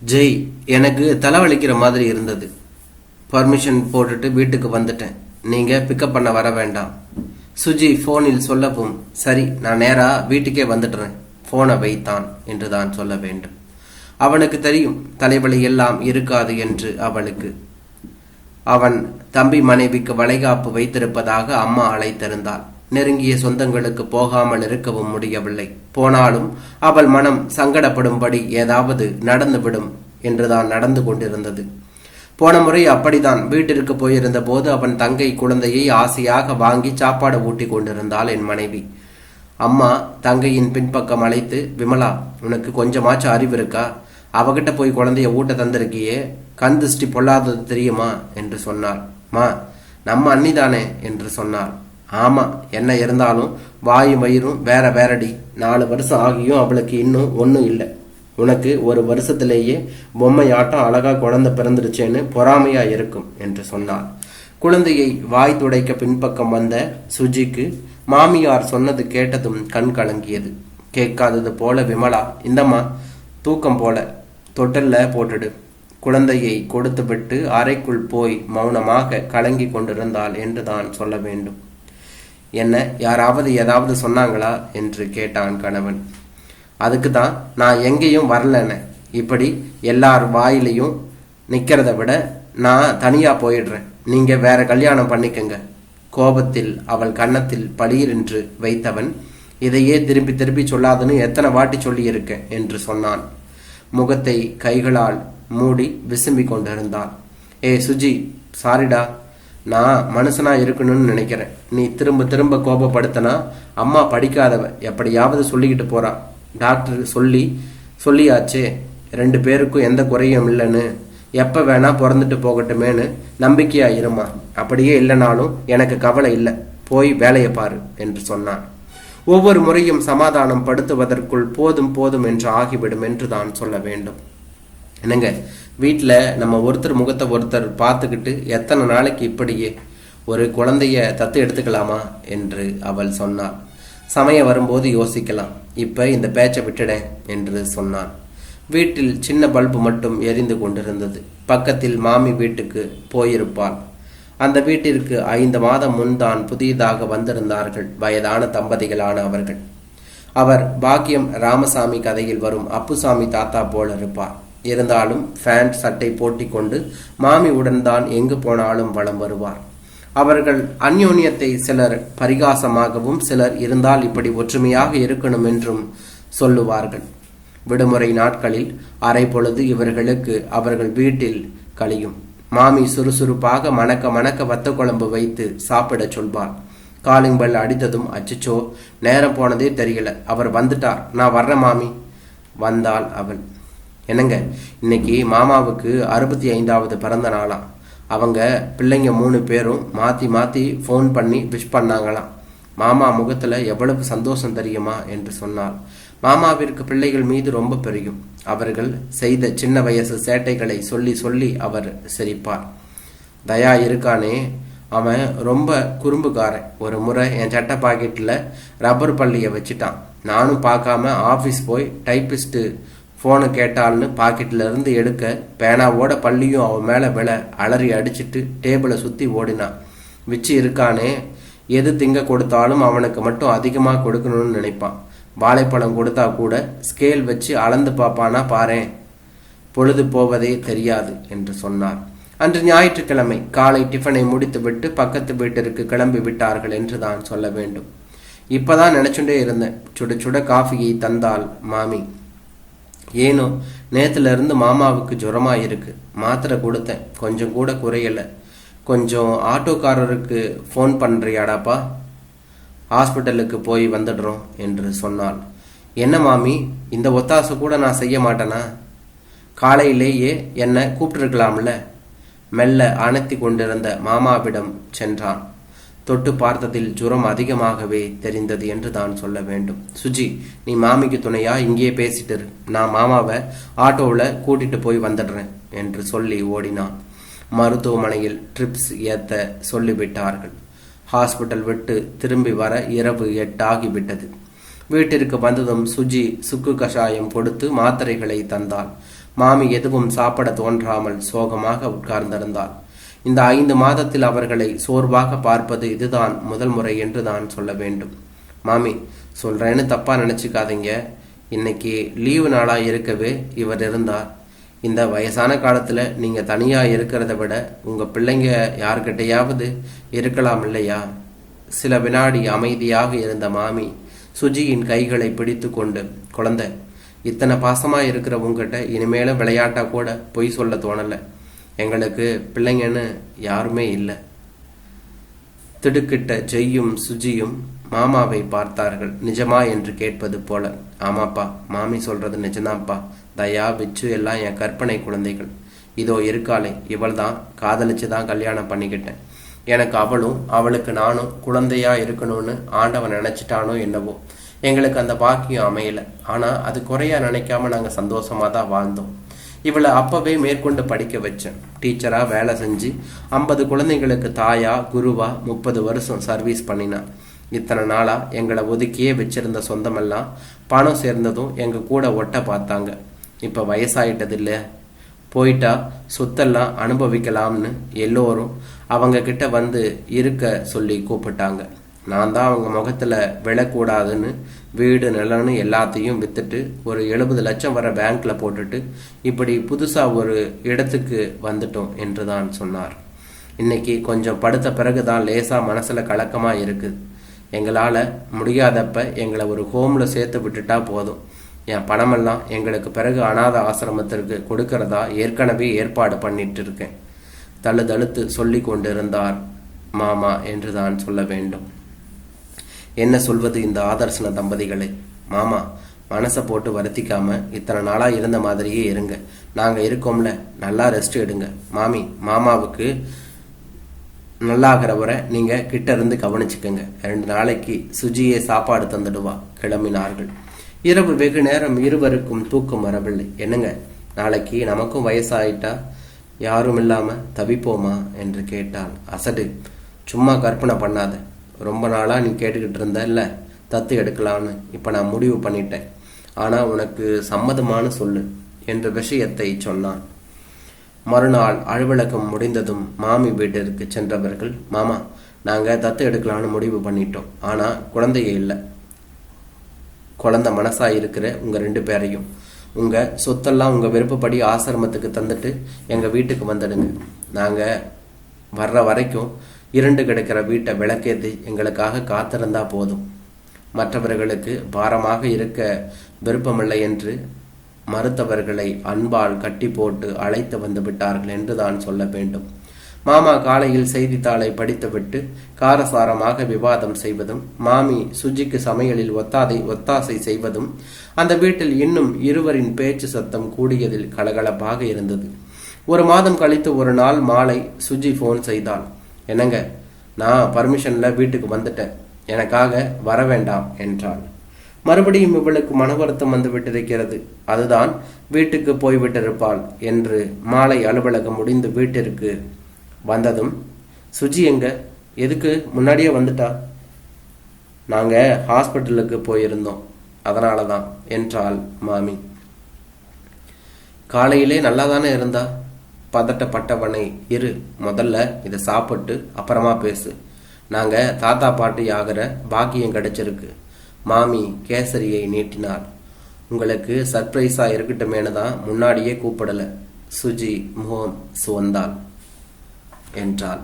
ஜெய், எனக்கு தலைவலிக்கிற மாதிரி இருந்தது. பர்மிஷன் போட்டுட்டு வீட்டுக்கு வந்துட்டேன். நீங்க பிக்கப் பண்ண வர வேண்டாம். சுஜி போனில் சொல்லவும், சரி நான் நேரா வீட்டுக்கே வந்துடுறேன், போனை வைத்தான் என்று தான் சொல்ல வேண்டும். அவனுக்கு தெரியும் தலைவலி எல்லாம் இருக்காது என்று. அவளுக்கு அவன் தம்பி மனைவிக்கு வளைகாப்பு வைத்திருப்பதாக அம்மா அழைத்திருந்தாள். நெருங்கிய சொந்தங்களுக்கு போகாமல் இருக்கவும் முடியவில்லை. போனாலும் அவள் மனம் சங்கடப்படும்படி ஏதாவது நடந்துவிடும் என்றுதான் நடந்து கொண்டிருந்தது. போன முறை அப்படித்தான். வீட்டிற்கு போயிருந்த போது அவன் தங்கை குழந்தையை ஆசையாக வாங்கி சாப்பாடு ஊட்டி கொண்டிருந்தாள் என் மனைவி. அம்மா தங்கையின் பின்பக்கம் அழைத்து, விமலா, உனக்கு கொஞ்சமாச்சும் அறிவு இருக்கா? அவகிட்ட போய் குழந்தைய ஊட்ட தந்திருக்கியே, கண் திருஷ்டி பொல்லாதது தெரியுமா என்று சொன்னாள். மா, நம்ம அண்ணிதானே என்று சொன்னாள். ஆமா, என்ன இருந்தாலும் வாயும் வயிறும் வேற வேறடி. 4 வருஷம் ஆகியும் அவளுக்கு இன்னும் ஒன்றும் இல்லை. உனக்கு ஒரு வருஷத்திலேயே பொம்மையாட்டம் அழகா குழந்தை பிறந்துருச்சேன்னு பொறாமையா இருக்கும் என்று சொன்னாள். குழந்தையை வாய் துடைக்க பின்பக்கம் வந்த சுஜிக்கு மாமியார் சொன்னது கேட்டதும் கண் கலங்கியது. கேட்காதது போல, விமலா, இந்தம்மா தூக்கம் போல, தொட்டல்ல போட்டுடு. குழந்தையை கொடுத்து விட்டு அறைக்குள் போய் மௌனமாக கலங்கி கொண்டிருந்தாள் என்று தான் சொல்ல வேண்டும். என்ன, யாராவது ஏதாவது சொன்னாங்களா என்று கேட்டான் கணவன். அதுக்கு தான் நான் எங்கேயும் வரலன. இப்படி எல்லார் வாயிலையும் நிக்கிறத விட நான் தனியா போயிடுறேன். நீங்க வேற கல்யாணம் பண்ணிக்கங்க. கோபத்தில் அவள் கன்னத்தில் பளீரென்று வைத்தவன், இதையே திருப்பி திருப்பி சொல்லாதுன்னு எத்தனை வாட்டி சொல்லியிருக்கேன் என்று சொன்னான். முகத்தை கைகளால் மூடி விசும்பி கொண்டிருந்தான். ஏ சுஜி, சாரிடா, நான் மனுஷனா இருக்கணும்னு நினைக்கிறேன். நீ திரும்ப திரும்ப கோபப்படுத்தினா அம்மா படிக்காதவ, எப்படியாவது சொல்லிக்கிட்டு போறா. டாக்டர் சொல்லியாச்சே, 2 பேருக்கும் எந்த குறையும் இல்லைன்னு. எப்ப வேணா பிறந்துட்டு போகட்டுமேனு நம்பிக்கையா இருமா. அப்படியே இல்லைனாலும் எனக்கு கவலை இல்லை, போய் வேலையை பாரு என்று சொன்னான். ஒவ்வொரு முறையும் சமாதானம் படுத்துவதற்குள் போதும் போதும் என்று ஆகிவிடும் என்று தான் சொல்ல வேண்டும். என்னங்க, வீட்டில் நம்ம ஒருத்தர் முகத்தை ஒருத்தர் பார்த்துக்கிட்டு எத்தனை நாளைக்கு இப்படியே? ஒரு குழந்தைய தத்து எடுத்துக்கலாமா என்று அவள் சொன்னாள். சமயம் வரும்போது யோசிக்கலாம், இப்ப இந்த பேச்சை விட்டுடேன் என்று சொன்னான். வீட்டில் சின்ன பல்பு மட்டும் எரிந்து கொண்டிருந்தது. பக்கத்தில் மாமி வீட்டுக்கு போயிருப்பாள். அந்த வீட்டிற்கு 5 மாதம் முன்தான் புதியதாக வந்திருந்தார்கள் வயதான தம்பதிகளான அவர்கள். அவர் பாக்கியம் ராமசாமி கதையில் வரும் அப்புசாமி தாத்தா போல இருப்பார். இருந்தாலும் பேண்ட் சட்டை போட்டி கொண்டு மாமியுடன் தான் எங்கு போனாலும் வலம் வருவார். அவர்கள் அந்யோன்யத்தை சிலர் பரிகாசமாகவும், சிலர் இருந்தால் இப்படி ஒற்றுமையாக இருக்கணும் என்றும் சொல்லுவார்கள். விடுமுறை நாட்களில் அரை பொழுது இவர்களுக்கு அவர்கள் வீட்டில் கழியும். மாமி சுறுசுறுப்பாக மணக்க மணக்க வத்த குழம்பு வைத்து சாப்பிட சொல்வார். காலிங் பெல் அடித்ததும், அச்சச்சோ, நேரம் போனதே தெரியல, அவர் வந்துட்டார், நான் வர்றேன் மாமி. வந்தாள் அவள். என்னங்க, இன்னைக்கு மாமாவுக்கு 65வது பிறந்த நாளாம். அவங்க பிள்ளைங்க 3 பேரும் மாற்றி மாற்றி ஃபோன் பண்ணி விஷ் பண்ணாங்களாம். மாமா முகத்தில் எவ்வளவு சந்தோஷம் தெரியுமா என்று சொன்னாள். மாமாவிற்கு பிள்ளைகள் மீது ரொம்ப பிரியம். அவர்கள் செய்த சின்ன வயசு சேட்டைகளை சொல்லி சொல்லி அவர் சிரிப்பார். தயா இருக்கானே, அவன் ரொம்ப குறும்புக்காரன். ஒரு முறை என் சட்டை பாக்கெட்டில் ரப்பர் பள்ளியை வச்சுட்டான். நானும் பார்க்காம ஆஃபீஸ் போய் டைப்பிஸ்ட்டு ஃபோனு கேட்டால்னு பாக்கெட்டில் இருந்து எடுக்க பேனாவோட பள்ளியும் அவன் மேலே விழ அலறி அடிச்சுட்டு டேபிளை சுற்றி ஓடினான். விச்சு இருக்கானே, எது திங்க கொடுத்தாலும் அவனுக்கு மட்டும் அதிகமாக கொடுக்கணும்னு நினைப்பான். வாழைப்பழம் கொடுத்தா கூட ஸ்கேல் வச்சு அளந்து பார்ப்பானா பாரேன், பொழுது போவதே தெரியாது என்று சொன்னார். அன்று ஞாயிற்றுக்கிழமை காலை டிஃபனை முடித்துவிட்டு பக்கத்து வீட்டிற்கு கிளம்பி விட்டார்கள் என்று தான் சொல்ல வேண்டும். இப்பதான் நினைச்சுட்டே இருந்தேன். சுட சுட காஃபியை தந்தாள் மாமி. ஏனோ நேத்துல இருந்து மாமாவுக்கு ஜுரமா இருக்கு. மாத்திரை கொடுத்தேன், கொஞ்சம் கூட குறையல. கொஞ்சம் ஆட்டோக்காரருக்கு ஃபோன் பண்றியாடாப்பா, ஹாஸ்பிட்டலுக்கு போய் வந்துடுறோம் என்று சொன்னாள். என்ன மாமி, இந்த ஒத்தாசை கூட நான் செய்ய மாட்டேனா? காலையிலேயே என்னை கூப்பிட்டுருக்கலாம்ல. மெல்ல அணைத்தி கொண்டிருந்த மாமாவிடம் சென்றான். தொட்டு பார்த்ததில் ஜுரம் அதிகமாகவே தெரிந்தது என்று தான் சொல்ல வேண்டும். சுஜி, நீ மாமிக்கு துணையா இங்கேயே பேசிட்டு, நான் மாமாவை ஆட்டோவில் கூட்டிட்டு போய் வந்துடுறேன் என்று சொல்லி ஓடினான். மருத்துவமனையில் ட்ரிப்ஸ் ஏத்த சொல்லிவிட்டார்கள். ஹாஸ்பிட்டல் விட்டு திரும்பி வர இரவு 8 ஆகிவிட்டது. வீட்டிற்கு வந்ததும் சுஜி சுக்கு கஷாயம் கொடுத்து மாத்திரைகளை தந்தாள். மாமி எதுவும் சாப்பிட தோன்றாமல் சோகமாக உட்கார்ந்திருந்தாள். இந்த 5 மாதத்தில் அவர்களை சோர்வாக பார்ப்பது இதுதான் முதல் முறை என்று தான் சொல்ல வேண்டும். மாமி, சொல்றேன்னு தப்பா நினைச்சுக்காதீங்க. இன்னைக்கு லீவு நாளா இருக்கவே இவர் இருந்தார். இந்த வயசான காலத்துல நீங்க தனியா இருக்கிறத விட உங்க பிள்ளைங்க யார்கிட்டையாவது இருக்கலாம் இல்லையா? சில வினாடி அமைதியாக இருந்த மாமி சுஜியின் கைகளை பிடித்து கொண்டு, குழந்தை, இத்தனை பாசமா இருக்கிற உங்ககிட்ட இனிமேலும் விளையாட்டா கூட பொய் சொல்ல தோணல. எங்களுக்கு பிள்ளைங்கன்னு யாருமே இல்லை. திடுக்கிட்ட ஜெய்யும் சுஜியும் மாமாவை பார்த்தார்கள். நிஜமா என்று கேட்பது போல. ஆமாப்பா, மாமி சொல்றது நிஜம்தான்ப்பா. தயா, விச்சு எல்லாம் என் கற்பனை குழந்தைகள். இதோ இருக்காளே, இவள் தான் காதலிச்சு தான் கல்யாணம் பண்ணிக்கிட்டேன். எனக்கு அவளும் அவளுக்கு நானும் குழந்தையா இருக்கணும்னு ஆண்டவன் நினைச்சிட்டானோ என்னவோ. எங்களுக்கு அந்த பாக்கியம் அமையல. ஆனா அது குறையா நினைக்காம நாங்க சந்தோஷமா தான் வாழ்ந்தோம். இவளை அப்பவே மேற்கொண்டு படிக்க வச்சேன். டீச்சரா வேலை செஞ்சு 50 குழந்தைங்களுக்கு தாயா குருவா 30 வருஷம் சர்வீஸ் பண்ணினான். இத்தனை நாளா எங்களை ஒதுக்கியே வச்சிருந்த சொந்தமெல்லாம் பணம் சேர்ந்ததும் எங்க கூட ஒட்ட பார்த்தாங்க. இப்ப வயசாயிட்டது இல்ல, போயிட்டா சொத்தெல்லாம் அனுபவிக்கலாம்னு எல்லோரும் அவங்க கிட்ட வந்து இருக்க சொல்லி கூப்பிட்டாங்க. நான் தான் அவங்க முகத்துல விழக்கூடாதுன்னு வீடு நிலன்னு எல்லாத்தையும் வித்துட்டு ஒரு 70 லட்சம் வர பேங்க்ல போட்டுட்டு இப்படி புதுசா ஒரு இடத்துக்கு வந்துட்டோம் என்று தான் சொன்னார். இன்னைக்கு கொஞ்சம் படுத்த பிறகுதான் லேசா மனசுல கலக்கமா இருக்குது. எங்களால முடியாதப்ப எங்களை ஒரு ஹோம்ல சேர்த்து விட்டுட்டா போதும். என் பணமெல்லாம் எங்களுக்கு பிறகு அநாத ஆசிரமத்திற்கு கொடுக்கறதா ஏற்கனவே ஏற்பாடு பண்ணிட்டு இருக்கேன். தழுதழுத்து சொல்லி கொண்டிருந்தார் மாமா என்று தான் சொல்ல வேண்டும். என்ன சொல்வது இந்த ஆதர்சன தம்பதிகளை? மாமா, மனசை போட்டு வருத்திக்காம இத்தனை நாளா இருந்த மாதிரியே இருங்க. நாங்க இருக்கோம்ல, நல்லா ரெஸ்ட் எடுங்க. மாமி, மாமாவுக்கு நல்லாகிற வரை நீங்க கிட்ட இருந்து கவனிச்சுக்கங்க. 2 நாளைக்கு சுஜியே சாப்பாடு தந்துடுவா. கிளம்பினார்கள். இரவு வெகு நேரம் இருவருக்கும் தூக்கம் வரவில்லை. என்னங்க, நாளைக்கு நமக்கும் வயசாயிட்டா யாரும் இல்லாம தவிப்போமா என்று கேட்டாள். அசடு, சும்மா கற்பனை பண்ணாத. ரொம்ப நாளா நீ கேட்டுக்கிட்டு இருந்த இல்ல தத்து எடுக்கலாம்னு. இப்ப நான் முடிவு பண்ணிட்டேன். ஆனா உனக்கு சம்மதமான சொல்லு என்ற விஷயத்தை சொன்னான். மறுநாள் அலுவலகம் முடிந்ததும் மாமி வீட்டிற்கு சென்றவர்கள், மாமா, நாங்க தத்து எடுக்கலாம்னு முடிவு பண்ணிட்டோம். ஆனா குழந்தையே இல்லை. குழந்தை மனசா இருக்கிற உங்க 2 பேரையும் உங்க சொத்தெல்லாம் உங்க விருப்பப்படி ஆசிரமத்துக்கு தந்துட்டு எங்க வீட்டுக்கு வந்துடுங்க. நாங்க வர்ற வரைக்கும் இருண்டு கிடக்கிற வீட்டை விளக்கேற்றி எங்களுக்காக காத்திருந்தா போதும். மற்றவர்களுக்கு பாரமாக இருக்க விருப்பமில்லை என்று மறுத்தவர்களை அன்பால் கட்டி போட்டு அழைத்து வந்து விட்டார்கள் என்று தான் சொல்ல வேண்டும். மாமா காலையில் செய்தித்தாளை படித்துவிட்டு காரசாரமாக விவாதம் செய்வதும், மாமி சுஜிக்கு சமையலில் ஒத்தாசை செய்வதும், அந்த வீட்டில் இன்னும் இருவரின் பேச்சு சத்தம் கூடியதில் கலகலப்பாக இருந்தது. 1 மாதம் கழித்து ஒரு நாள் மாலை சுஜி போன் செய்தாள். என்னங்க, நான் பர்மிஷன்ல வீட்டுக்கு வந்துட்டேன், எனக்காக வர வேண்டாம் என்றாள். மறுபடியும் இவளுக்கு மன வருத்தம் வந்து விட்டிருக்கிறது. அதுதான் வீட்டுக்கு போய்விட்டிருப்பாள் என்று மாலை அலுவலகம் முடிந்து வீட்டிற்கு வந்ததும், சுஜி எங்க, எதுக்கு முன்னாடியே வந்துட்டா? நாங்க ஹாஸ்பிட்டலுக்கு போயிருந்தோம், அதனாலதான் என்றாள் மாமி. காலையிலே நல்லா தானே இருந்தா? பதட்டப்பட்டவனை, இரு, முதல்ல இதை சாப்பிட்டு அப்புறமா பேசு. நாங்க தாத்தா பாட்டி ஆகிற பாக்கியம் கிடைச்சிருக்கு. மாமி கேசரியை நீட்டினார். உங்களுக்கு சர்ப்ரைஸா இருக்கட்டுமேனு தான் முன்னாடியே கூப்பிடல. சுஜி முகம் சுவந்தாள் என்றாள்.